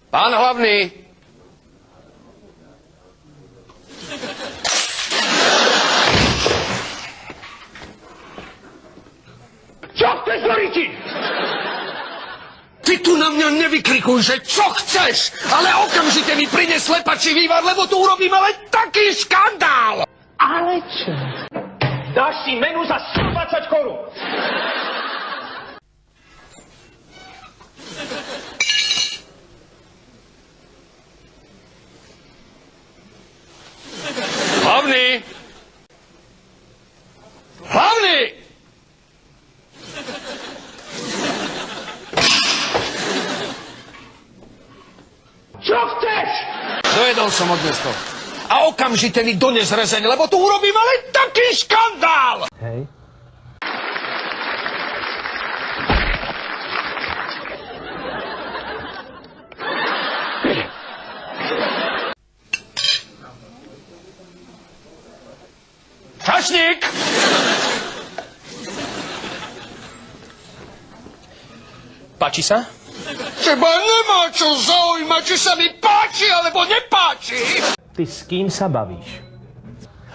Pán hlavný. Čo chceš, Doriti? Ty tu na mňa nevykrikuj, že čo chceš, ale okamžite mi prines slepačí vývar, lebo tu urobím ale taký škandál! Ale čo? Dáš si menu za 120 korún. Hlavný! Hlavný! Čo chceš? Dojedol som od mesto. A okamžite mi dones rezeň, lebo tu urobím ale taký škandál! Hej. Čašník! Páči sa? Teba nemá čo zaujímať, či sa mi páči alebo nepáči! Ty s kým sa bavíš?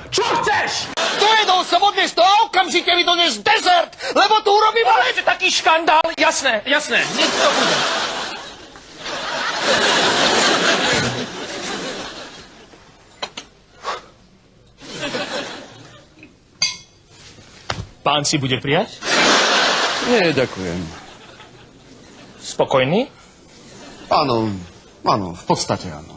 Čo chceš? Dojedol som od mesto a okamžite mi dones dezert, lebo tu urobím ale taký škandál. Jasné, jasné, hneď to bude. Pán si bude prijať? Nie, ďakujem. Spokojný? Áno, v podstate áno.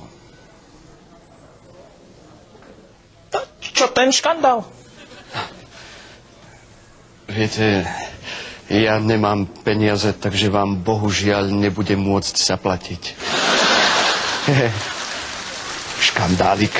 Čo ten škandál? Viete, ja nemám peniaze, takže vám bohužiaľ nebudem môcť zaplatiť. Škandálik.